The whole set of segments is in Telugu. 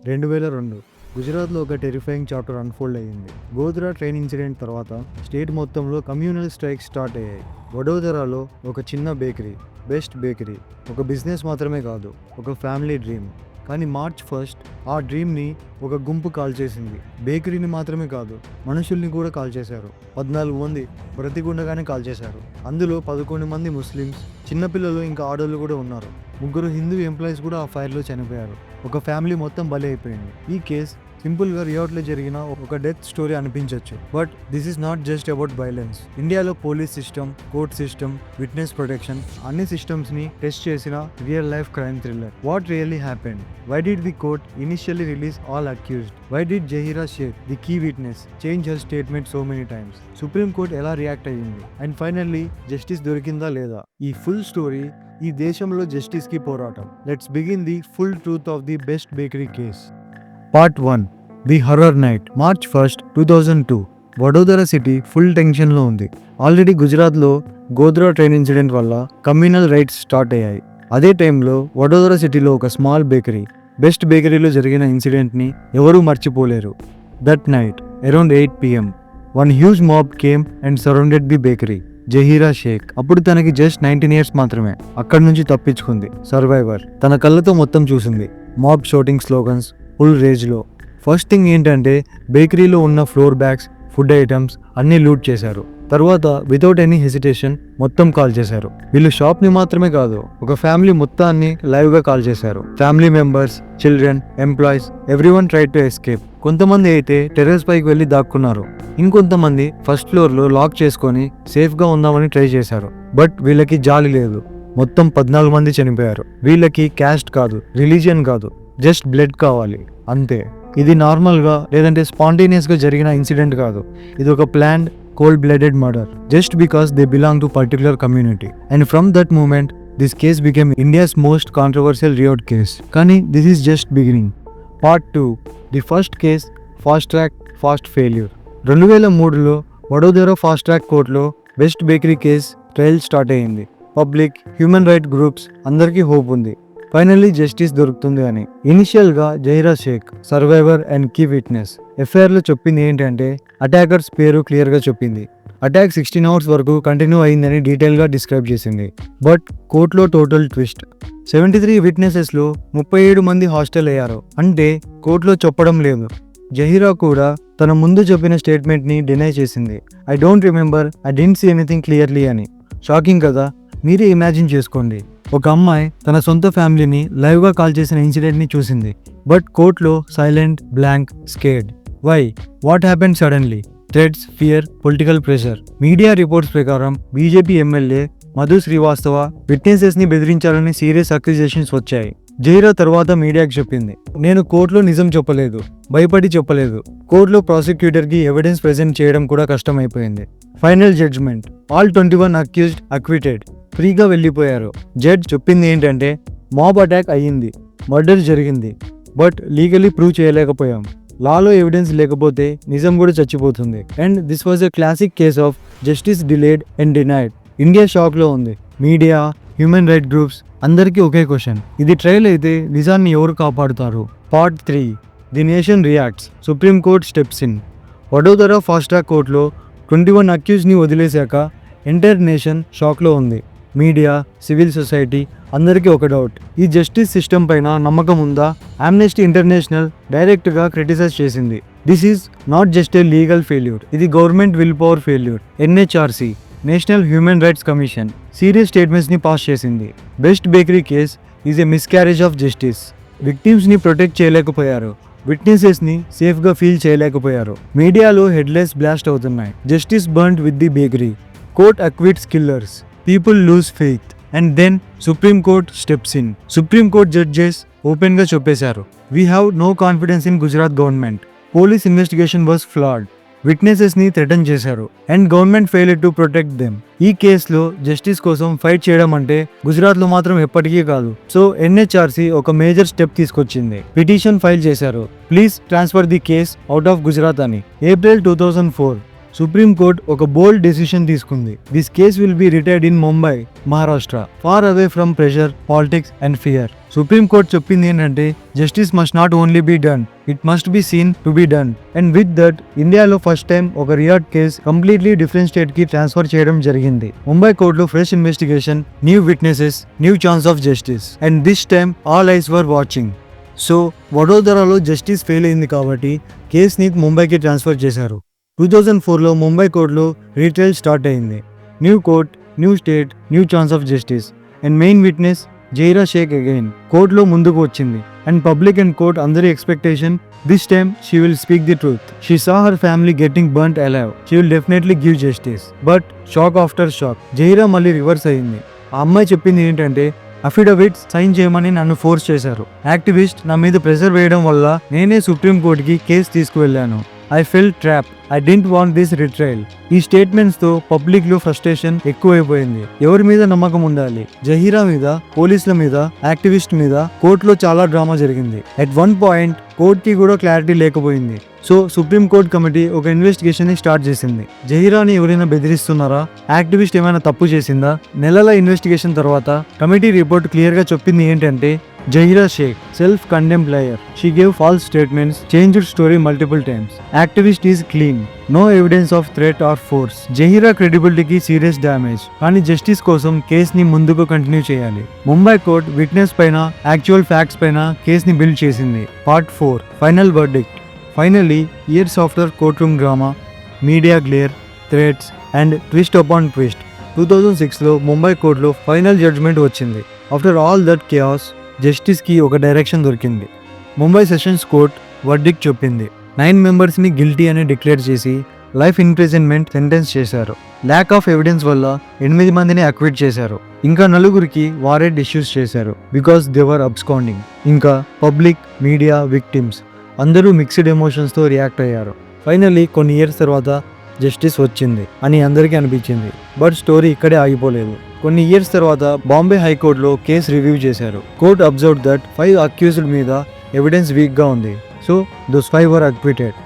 2002 గుజరాత్లో ఒక టెరిఫైయింగ్ చాప్టర్ అన్ఫోల్డ్ అయ్యింది. గోధ్రా ట్రైన్ ఇన్సిడెంట్ తర్వాత స్టేట్ మొత్తంలో కమ్యూనల్ స్ట్రైక్స్ స్టార్ట్ అయ్యాయి. వడోదరాలో ఒక చిన్న బేకరీ, బెస్ట్ బేకరీ, ఒక బిజినెస్ మాత్రమే కాదు, ఒక ఫ్యామిలీ డ్రీమ్. కానీ March 1 ఆ డ్రీమ్ని ఒక గుంపు కాల్ చేసింది. బేకరీని మాత్రమే కాదు, మనుషుల్ని కూడా కాల్ చేశారు. 14 మంది బ్రతికుండగానే కాల్ చేశారు. అందులో 11 మంది ముస్లిమ్స్, చిన్నపిల్లలు, ఇంకా ఆడోళ్ళు కూడా ఉన్నారు. 3 హిందూ ఎంప్లాయీస్ కూడా ఆ ఫైర్లో చనిపోయారు. ఒక ఫ్యామిలీ మొత్తం బలి అయిపోయింది. ఈ కేస్ సింపుల్గా రియాట్లో జరిగిన ఒక డెత్ స్టోరీ అనిపించవచ్చు, but this is not just about violence. ఇండియాలో police system, court system, witness protection అన్ని సిస్టమ్స్ని టెస్ట్ చేసిన real life crime thriller. What really happened? Why did the court initially release all accused? Why did Zaheera Sheikh, the key witness, change her statement so many times? Supreme Court ఎలా రియాక్ట్ అయ్యింది? అండ్ ఫైనల్లీ జస్టిస్ దొరికిందా లేదా? ఈ ఫుల్ స్టోరీ ఈ దేశంలో జస్టిస్ కి పోరాటం. Let's begin the full truth of the best bakery case. Part 1, the horror night. March 1, 2002 Vadodara city full టెన్షన్లో ఉంది. ఆల్రెడీ గుజరాత్లో గోధ్రా ట్రైన్ ఇన్సిడెంట్ వల్ల కమ్యూనల్ రైట్స్ స్టార్ట్ అయ్యాయి. అదే టైంలో వడోదర సిటీలో ఒక స్మాల్ బేకరీ, బెస్ట్ బేకరీలో జరిగిన ఇన్సిడెంట్ని ఎవరూ మర్చిపోలేరు. That night around 8 PM one huge mob came and surrounded the bakery. Zahira Sheikh అప్పుడు తనకి జస్ట్ 19 years మాత్రమే. అక్కడి నుంచి తప్పించుకుంది. సర్వైవర్. తన కళ్ళతో మొత్తం చూసింది. మాబ్ షౌటింగ్ స్లోగన్స్, ఫుల్ రేజ్లో. ఫస్ట్ థింగ్ ఏంటంటే బేకరీలో ఉన్న ఫ్లోర్ బ్యాగ్స్, ఫుడ్ ఐటమ్స్ అన్నీ లూట్ చేశారు. తర్వాత వితౌట్ ఎనీ హెసిటేషన్ మొత్తం కాల్ చేశారు. వీళ్ళు షాప్ని మాత్రమే కాదు, ఒక ఫ్యామిలీ మొత్తాన్ని లైవ్గా కాల్ చేశారు. Family members, children, employees, everyone tried to escape. కొంతమంది అయితే టెర్రస్ పైకి వెళ్ళి దాక్కున్నారు. ఇంకొంతమంది ఫస్ట్ ఫ్లోర్లో లాక్ చేసుకొని సేఫ్గా ఉందామని ట్రై చేశారు. బట్ వీళ్ళకి జాలి లేదు. మొత్తం 14 మంది చనిపోయారు. వీళ్ళకి క్యాస్ట్ కాదు, రిలీజియన్ కాదు, జస్ట్ బ్లడ్ కావాలి అంతే. ఇది నార్మల్గా లేదంటే స్పాంటేనియస్గా జరిగిన ఇన్సిడెంట్ కాదు. ఇది ఒక planned, cold-blooded murder just because they belong to particular community. And from that moment this case became India's most controversial riot case. Kani this is just beginning. Part 2, the first case, fast track fast failure. 2003లో వడోదర ఫాస్ట్ ట్రాక్ కోర్టులో best bakery case trial start అయ్యింది. పబ్లిక్, హ్యూమన్ రైట్ గ్రూప్స్ అందరికీ హోప్ ఉంది ఫైనల్లీ జస్టిస్ దొరుకుతుంది అని. ఇనిషియల్గా Zahira Sheikh, survivor and key witness, ఎఫ్ఐఆర్లో చెప్పింది ఏంటంటే అటాకర్స్ పేరు క్లియర్గా చెప్పింది. అటాక్ 16 hours వరకు కంటిన్యూ అయిందని డీటెయిల్గా డిస్క్రైబ్ చేసింది. బట్ కోర్టులో టోటల్ ట్విస్ట్. 73 విట్నెసెస్లో 37 మంది హాస్టల్ అయ్యారు. అంటే కోర్టులో చెప్పడం లేదు. జహీరా కూడా తన ముందు చెప్పిన స్టేట్మెంట్ని డినై చేసింది. I don't remember, I didn't see anything clearly అని. షాకింగ్ కదా? మీరే ఇమాజిన్ చేసుకోండి. ఒక అమ్మాయి తన సొంత ఫ్యామిలీని లైవ్గా కాల్ చేసిన ఇన్సిడెంట్ని చూసింది. బట్ కోర్టులో silent, blank, scared. Why? What happened suddenly? Threats, fear, political pressure. Media reports ప్రకారం బీజేపీ ఎమ్మెల్యే మధు శ్రీవాస్తవ విట్నెసెస్ని బెదిరించాలని సీరియస్ అక్యూజేషన్స్ వచ్చాయి. జహీరా తర్వాత మీడియాకి చెప్పింది, నేను కోర్టులో నిజం చెప్పలేదు, భయపడి చెప్పలేదు. కోర్టులో ప్రాసిక్యూటర్కి ఎవిడెన్స్ ప్రెజెంట్ చేయడం కూడా కష్టమైపోయింది. Final judgment, all 21 accused acquitted. ఫ్రీగా వెళ్ళిపోయారు. జడ్జ్ చెప్పింది ఏంటంటే మాబ్ అటాక్ అయ్యింది, మర్డర్ జరిగింది, బట్ లీగలీ ప్రూవ్ చేయలేకపోయాం. లాలో ఎవిడెన్స్ లేకపోతే నిజం కూడా చచ్చిపోతుంది. And this was a classic case of justice delayed and denied. India షాక్లో ఉంది. మీడియా, హ్యూమన్ రైట్ గ్రూప్స్ అందరికీ ఒకే క్వశ్చన్, ఇది ట్రయల్ అయితే నిజాన్ని ఎవరు కాపాడుతారు? Part 3, the nation reacts, supreme court steps in. Vadodara fast track కోర్టులో 21 అక్యూజ్ని వదిలేశాక ఎంటైర్ నేషన్ షాక్లో ఉంది. మీడియా, సివిల్ సొసైటీ అందరికీ ఒక డౌట్, ఈ జస్టిస్ సిస్టమ్ పైన నమ్మకం ఉందా? ఆమ్నెస్టీ ఇంటర్నేషనల్ డైరెక్ట్గా క్రిటిసైజ్ చేసింది. This is not just a legal failure, ఇది government will power failure. NHRC, national human rights commission serious స్టేట్మెంట్స్ని పాస్ చేసింది. Best bakery case is a miscarriage of justice. విక్టిమ్స్ని ప్రొటెక్ట్ చేయలేకపోయారు, విట్నెసెస్ని సేఫ్గా ఫీల్ చేయలేకపోయారు. మీడియాలో హెడ్లైన్స్ బ్లాస్ట్ అవుతున్నాయి. Justice burned with the bakery, court acquits killers, people lose faith. And then supreme court steps in. Supreme court judges ఓపెన్గా చెప్పేశారు, we have no confidence in Gujarat government. Police investigation was flawed. విట్నెసెస్ని థ్రెటన్ చేశారు and government failed to protect them. ఈ కేసులో జస్టిస్ కోసం ఫైట్ చేయడం అంటే గుజరాత్లో మాత్రం ఎప్పటికీ కాదు. సో ఎన్హెచ్ఆర్సీ ఒక మేజర్ స్టెప్ తీసుకొచ్చింది. పిటిషన్ ఫైల్ చేశారు, please transfer the case out of Gujarat అని. ఏప్రిల్ 2004 సుప్రీం కోర్ట్ ఒక బోల్డ్ డెసిషన్ తీసుకుంది. This case will be retried in Mumbai, Maharashtra, far away from pressure, politics and fear. Supreme court చెప్పింది ఏంటంటే justice must not only be done, it must be seen to be done. And with that ఇండియాలో ఫస్ట్ టైం ఒక riot case completely different state కి ట్రాన్స్ఫర్ చేయడం జరిగింది. ముంబై కోర్టులో fresh investigation, new witnesses, new chance of justice. And this time all eyes were watching. So వడోదరాలో జస్టిస్ ఫెయిల్ అయింది కాబట్టి కేసుని ముంబైకి ట్రాన్స్ఫర్ చేశారు. 2004లో ముంబై కోర్టులో రీట్రయల్ స్టార్ట్ అయింది. New court, new state, new chance of justice. And main witness Zahira Sheikh again కోర్టులో ముందుకు వచ్చింది. అండ్ పబ్లిక్ అండ్ కోర్ట్ అందరి expectation, this time she will speak the truth. She saw her family getting burnt alive. She will definitely give justice. But shock after shock, Zaheera మళ్ళీ రివర్స్ అయింది. ఆ అమ్మాయి చెప్పింది ఏంటంటే అఫిడవిట్ సైన్ చేయమని నన్ను ఫోర్స్ చేశారు. యాక్టివిస్ట్ నా మీద ప్రెషర్ వేయడం వల్ల నేనే సుప్రీం కోర్టుకి కేసు తీసుకువెళ్ళాను. I felt trapped. I didn't want this retrial. ఈ స్టేట్మెంట్స్ తో పబ్లిక్ లో ఫ్రస్ట్రేషన్ ఎక్కువైపోయింది. ఎవరి మీద నమ్మకం ఉండాలి? జహీరా మీద, పోలీసుల మీద, యాక్టివిస్ట్ మీద కోర్టులో చాలా డ్రామా జరిగింది. అట్ వన్ పాయింట్ కోర్ట్ కి కూడా క్లారిటీ లేకపోయింది. సో సుప్రీం కోర్ట్ కమిటీ ఒక ఇన్వెస్టిగేషన్ ని స్టార్ట్ చేసింది. జహీరాని ఎవరైనా బెదిరిస్తున్నారా? యాక్టివిస్ట్ ఏమైనా తప్పు చేసిందా? నెలల ఇన్వెస్టిగేషన్ తర్వాత కమిటీ రిపోర్ట్ క్లియర్ గా చెప్పింది ఏంటంటే Zaheera Sheikh, self-condemned liar. She gave false statements, changed story multiple times. Activist is clean. No evidence of threat or force. Zaheera credibility ki serious damage. కానీ జస్టిస్ కోసం కేసుని ముందుకు కంటిన్యూ చేయాలి. ముంబై కోర్ట్ విట్నెస్ పైన, యాక్చువల్ ఫ్యాక్ట్స్ పైన కేసుని బిల్డ్ చేసింది. Part 4, final verdict. Finally years after court room drama, media glare, threats and twist upon twist, 2006లో ముంబై కోర్టులో ఫైనల్ జడ్జ్మెంట్ వచ్చింది. ఆఫ్టర్ ఆల్ దట్ కేయాస్ జస్టిస్కి ఒక డైరెక్షన్ దొరికింది. ముంబై సెషన్స్ కోర్ట్ వర్డిక్ట్ చెప్పింది. 9 మెంబర్స్ని గిల్టీ అని డిక్లేర్ చేసి లైఫ్ ఇంప్రిజన్మెంట్ సెంటెన్స్ చేశారు. ల్యాక్ ఆఫ్ ఎవిడెన్స్ వల్ల 8 మందిని అక్విట్ చేశారు. ఇంకా 4కి వారెంట్ ఇష్యూస్ చేశారు బికాస్ దే వర్ అబ్స్కాండింగ్. ఇంకా పబ్లిక్, మీడియా, విక్టిమ్స్ అందరూ మిక్స్డ్ ఎమోషన్స్తో రియాక్ట్ అయ్యారు. ఫైనల్లీ కొన్ని ఇయర్స్ తర్వాత జస్టిస్ వచ్చింది అని అందరికీ అనిపించింది. బట్ స్టోరీ ఇక్కడే ఆగిపోలేదు. కొన్ని ఇయర్స్ తర్వాత బాంబే హైకోర్టులో కేసు రివ్యూ చేశారు. కోర్ట్ అబ్జర్వ్ దట్ 5 అక్యూజ్డ్ మీద ఎవిడెన్స్ వీక్గా ఉంది. So those 5 were acquitted.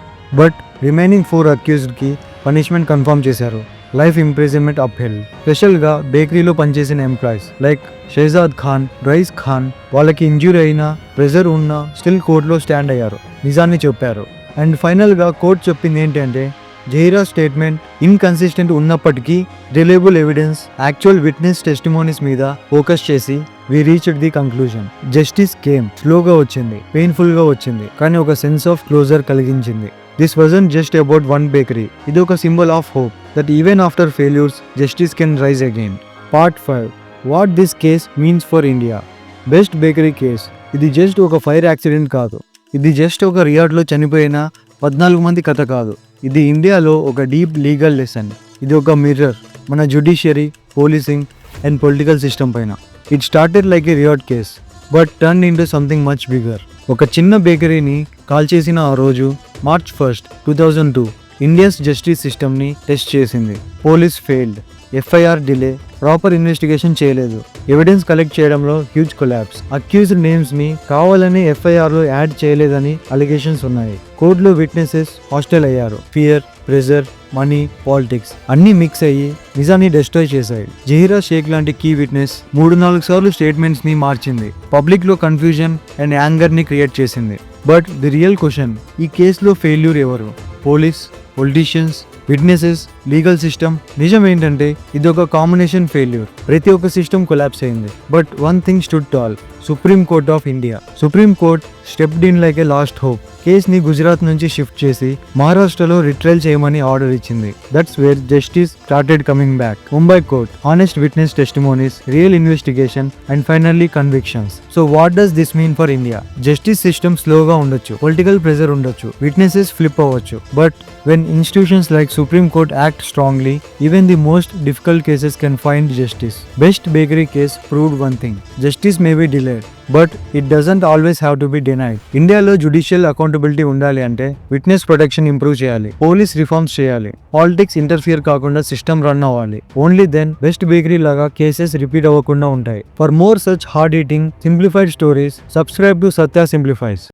But remaining 4 అక్యూజ్డ్కి పనిష్మెంట్ కన్ఫర్మ్ చేశారు. Life imprisonment upheld. స్పెషల్గా బేకరీలో పనిచేసిన ఎంప్లాయీస్ లైక్ షెహజాద్ ఖాన్, రైస్ ఖాన్ వాళ్ళకి ఇంజ్యూరీ అయినా, ప్రెజర్ ఉన్నా స్టిల్ కోర్టులో స్టాండ్ అయ్యారు, నిజాన్ని చెప్పారు. అండ్ ఫైనల్గా కోర్ట్ చెప్పింది ఏంటంటే జహీరా స్టేట్మెంట్ ఇన్కన్సిస్టెంట్ ఉన్నప్పటికీ reliable evidence, actual witness testimonies మీద ఫోకస్ చేసి we reached the conclusion. Justice came. స్లోగా వచ్చింది, పెయిన్ఫుల్గా వచ్చింది, కానీ ఒక సెన్స్ ఆఫ్ క్లోజర్ కలిగించింది. This wasn't just about one bakery. ఇది ఒక symbol of hope that even after failures justice can rise again. Part 5, what this case means for India. Best bakery case. ఇది జస్ట్ ఒక ఫైర్ యాక్సిడెంట్ కాదు. ఇది జస్ట్ ఒక రియాడ్లో చనిపోయిన 14 మంది కథ కాదు. ఇది ఇండియాలో ఒక డీప్ లీగల్ లెసన్. ఇది ఒక మిర్రర్ మన judiciary, policing and political system పైన. It started like a riot case but turn into something much bigger. ఒక చిన్న బేకరీని కాల్చేసిన ఆ రోజు మార్చ్ 1, 2002 ఇండియన్స్ జస్టిస్ సిస్టమ్ని టెస్ట్ చేసింది. Police failed, FIR delay, proper investigation చేయలేదు, ఎవిడెన్స్ కలెక్ట్ చేయడంలో హ్యూజ్ కొలాప్స్, అక్యూజ్డ్ నేమ్స్ ని కావాలని ఎఫ్ఐఆర్లో యాడ్ చేయలేదని అలిగేషన్స్ ఉన్నాయి. కోర్టులో విట్నెసెస్ హాస్టల్ అయ్యారు. ఫియర్, ప్రెజర్, మనీ, పాలిటిక్స్ అన్నీ మిక్స్ అయ్యి నిజాన్ని డెస్ట్రాయ్ చేశాయి. జహీరా షేక్ లాంటి కీ విట్నెస్ 3-4 సార్లు స్టేట్మెంట్స్ ని మార్చింది. పబ్లిక్ లో కన్ఫ్యూజన్ అండ్ యాంగర్ ని క్రియేట్ చేసింది. బట్ ది రియల్ క్వశ్చన్, ఈ కేసులో ఫెయిల్యూర్ ఎవరు? Police, politicians, witnesses, legal system? నిజం ఏంటంటే ఇది ఒక కాంబినేషన్ ఫెయిల్యూర్. ప్రతి ఒక్క సిస్టమ్ కొలాప్స్ అయింది. But one thing stood tall, supreme court of India. Supreme court stepped in like A last hope. కేసుని గుజరాత్ నుంచి షిఫ్ట్ చేసి మహారాష్ట్రలో రిట్రయల్ చేయమని ఆర్డర్ ఇచ్చింది. That's where justice started coming back. Mumbai court, honest witness testimonies, real investigation and finally convictions. So what does this mean for India? Justice system స్లోగా ఉండొచ్చు, పొలిటికల్ ప్రెజర్ ఉండొచ్చు, విట్నెసెస్ ఫ్లిప్ అవ్వచ్చు, but when institutions like Supreme Court act strongly, even the most difficult cases can find justice. Best bakery case proved one thing: justice may be delayed, but it doesn't always have to be denied. ఇండియాలో జుడిషియల్ అకౌంటబిలిటీ ఉండాలి అంటే విట్నెస్ ప్రొటెక్షన్ ఇంప్రూవ్ చేయాలి, పోలీస్ రిఫార్మ్స్ చేయాలి, పాలిటిక్స్ ఇంటర్ఫియర్ కాకుండా సిస్టమ్ రన్ అవ్వాలి. ఓన్లీ దెన్ బెస్ట్ బేకరీ లాగా కేసెస్ రిపీట్ అవ్వకుండా ఉంటాయి. For more such hard eating simplified stories, subscribe to Satya simplifies.